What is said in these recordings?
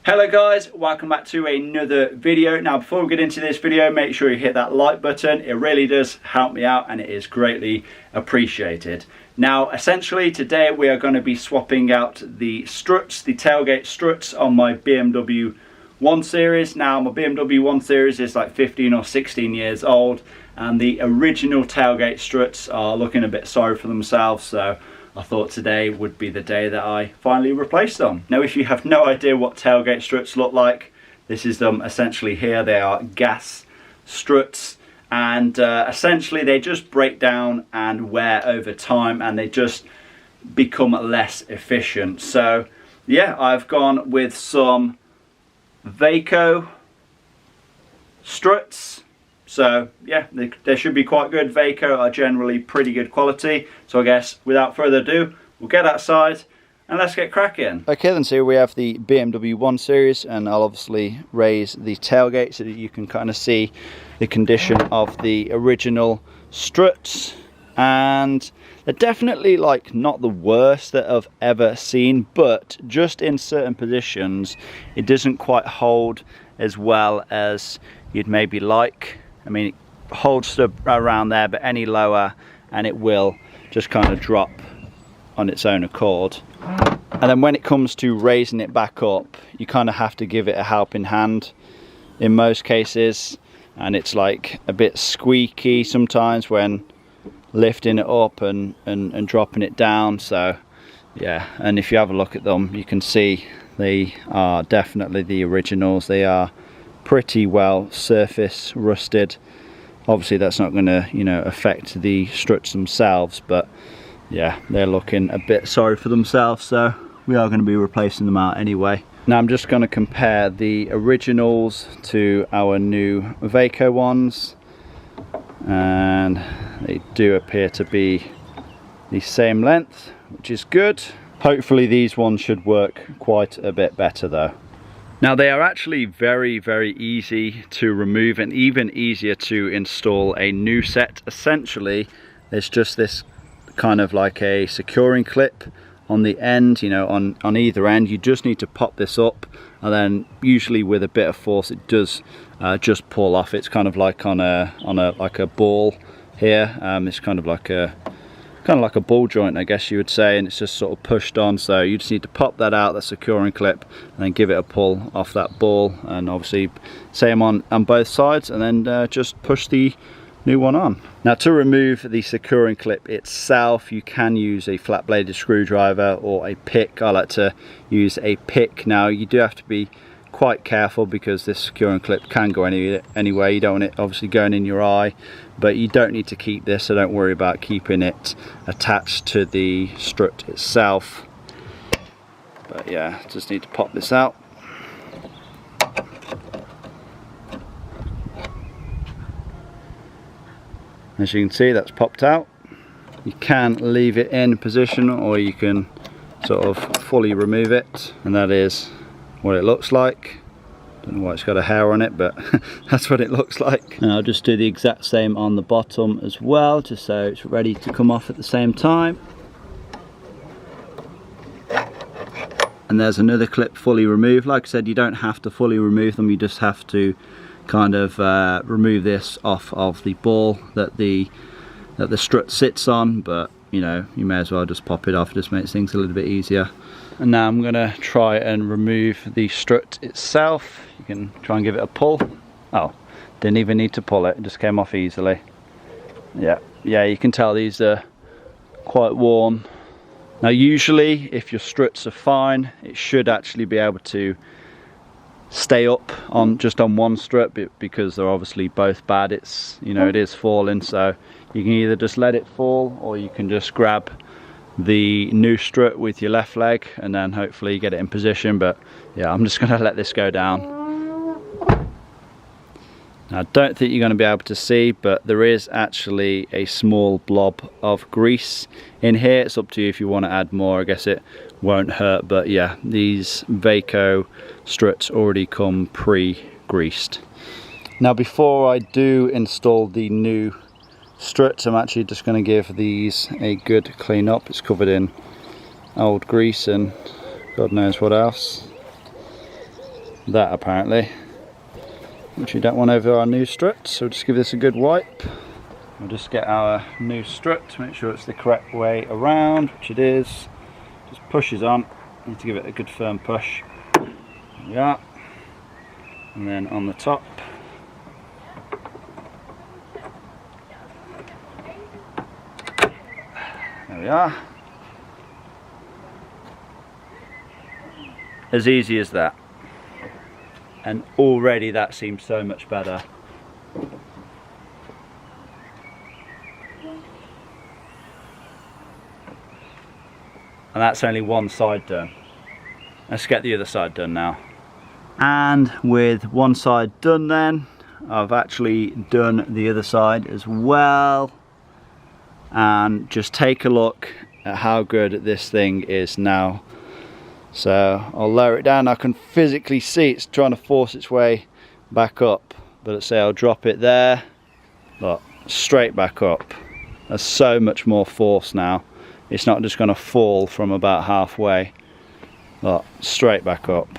Hello guys, welcome back to another video. Now before we get into this video, make sure you hit that like button. It really does help me out and it is greatly appreciated. Now essentially today we are going to be swapping out the struts, the tailgate struts on my BMW 1 Series. Now my BMW 1 Series is like 15 or 16 years old and the original tailgate struts are looking a bit sorry for themselves, so I thought today would be the day that I finally replaced them. Now if you have no idea what tailgate struts look like, this is them essentially here. They are gas struts and essentially they just break down and wear over time and they just become less efficient. So yeah, I've gone with some Vaco struts. So yeah, they should be quite good. Vaco are generally pretty good quality. So I guess without further ado, we'll get outside and let's get cracking. Okay then, so here we have the BMW 1 Series and I'll obviously raise the tailgate so that you can kind of see the condition of the original struts. And they're definitely like not the worst that I've ever seen, but just in certain positions it doesn't quite hold as well as you'd maybe like. I mean, it holds around there, but any lower and it will just kind of drop on its own accord. And then when it comes to raising it back up, you kind of have to give it a helping hand in most cases, and it's like a bit squeaky sometimes when lifting it up and dropping it down. So yeah, and if you have a look at them, you can see they are definitely the originals. They are pretty well surface rusted. Obviously that's not going to, you know, affect the struts themselves, but yeah, they're looking a bit sorry for themselves, so we are going to be replacing them out anyway. Now I'm just going to compare the originals to our new Vaco ones, and they do appear to be the same length, which is good. Hopefully these ones should work quite a bit better though. Now they are actually very easy to remove and even easier to install a new set. Essentially there's just this kind of like a securing clip on the end, you know, on either end. You just need to pop this up and then usually with a bit of force it does just pull off. It's kind of like on a ball here. It's kind of like a ball joint, I guess you would say, and it's just sort of pushed on. So you just need to pop that out, the securing clip, and then give it a pull off that ball, and obviously same on both sides, and then just push the new one on. Now to remove the securing clip itself, you can use a flat bladed screwdriver or a pick. I like to use a pick. Now you do have to be quite careful because this securing clip can go anywhere. You don't want it obviously going in your eye, but you don't need to keep this, so don't worry about keeping it attached to the strut itself. But yeah, just need to pop this out. As you can see, that's popped out. You can leave it in position or you can sort of fully remove it, and that is what it looks like. Don't know why it's got a hair on it, but that's what it looks like. And I'll just do the exact same on the bottom as well, just so it's ready to come off at the same time. And there's another clip fully removed. Like I said, you don't have to fully remove them, you just have to kind of remove this off of the ball that the strut sits on, but you know, you may as well just pop it off. It just makes things a little bit easier. And now I'm going to try and remove the strut itself. You can try and give it a pull. Oh, didn't even need to pull it, it just came off easily. Yeah, you can tell these are quite worn. Now usually if your struts are fine, it should actually be able to stay up on just on one strut, because they're obviously both bad. It's, you know, it is falling, so you can either just let it fall or you can just grab the new strut with your left leg and then hopefully get it in position. But yeah, I'm just going to let this go down. Now, I don't think you're going to be able to see, but there is actually a small blob of grease in here. It's up to you if you want to add more. I guess it won't hurt, but yeah, these Vaco struts already come pre-greased. Now before I do install the new struts, I'm actually just going to give these a good clean up. It's covered in old grease and God knows what else. that apparently, which we don't want over our new strut, so we'll just give this a good wipe. We'll just get our new strut to make sure it's the correct way around, which it is. Just pushes on, need to give it a good firm push. There we are. And then on the top, there we are. As easy as that. And already that seems so much better. And that's only one side done. Let's get the other side done now. And with one side done then, I've actually done the other side as well. And just take a look at how good this thing is now. So I'll lower it down. I can physically see it's trying to force its way back up, but let's say I'll drop it there. Look, straight back up. There's so much more force now. It's not just going to fall from about halfway. Look, straight back up.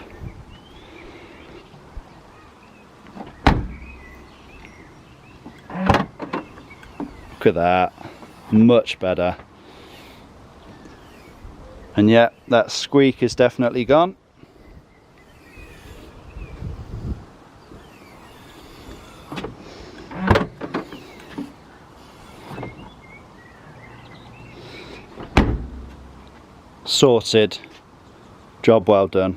Look at that, much better. And yeah, that squeak is definitely gone. Sorted. Job well done.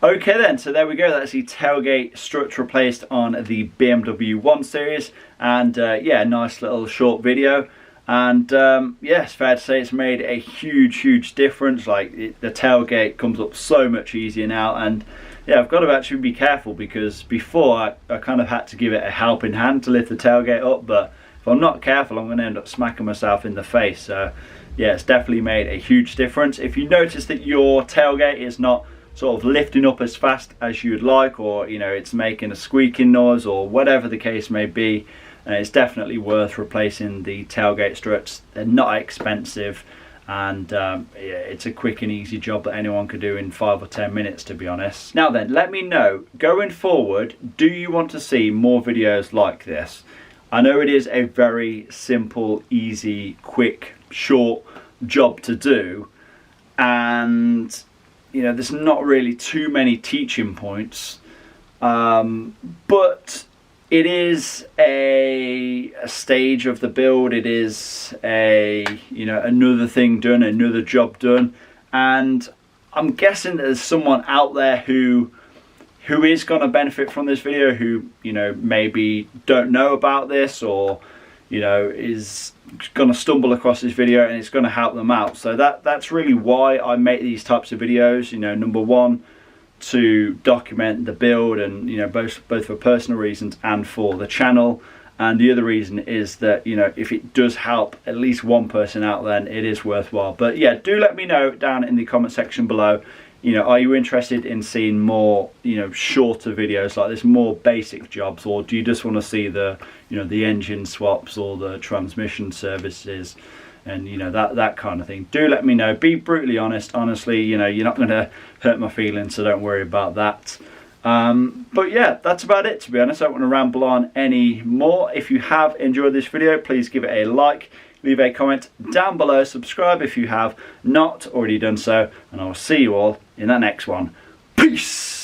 Okay then, so there we go. That's the tailgate struts replaced on the BMW 1 Series. And yeah, nice little short video. And yeah, it's fair to say it's made a huge difference. Like the tailgate comes up so much easier now. And yeah, I've got to actually be careful, because before I kind of had to give it a helping hand to lift the tailgate up. But if I'm not careful, I'm going to end up smacking myself in the face. So yeah, it's definitely made a huge difference. If you notice that your tailgate is not sort of lifting up as fast as you'd like, or you know, it's making a squeaking noise or whatever the case may be, it's definitely worth replacing the tailgate struts. They're not expensive, and yeah, it's a quick and easy job that anyone could do in 5 or 10 minutes, to be honest. Now then, let me know, going forward, do you want to see more videos like this? I know it is a very simple, easy, quick, short job to do, and you know, there's not really too many teaching points, but it is a stage of the build. It is a, you know, another thing done, another job done, and I'm guessing that there's someone out there who is going to benefit from this video, who, you know, maybe don't know about this, or you know, is going to stumble across this video and it's going to help them out. So that's really why I make these types of videos. You know, number one, to document the build, and you know, both for personal reasons and for the channel. And the other reason is that, you know, if it does help at least one person out, then it is worthwhile. But yeah, do let me know down in the comment section below. You know, are you interested in seeing more, you know, shorter videos like this, more basic jobs, or do you just want to see the, you know, the engine swaps or the transmission services and, you know, that kind of thing? Do let me know. Be brutally honest. Honestly, you know, you're not going to hurt my feelings, so don't worry about that. But yeah, that's about it, to be honest. I don't want to ramble on any more. If you have enjoyed this video, please give it a like. Leave a comment down below, subscribe if you have not already done so, and I will see you all in that next one. Peace!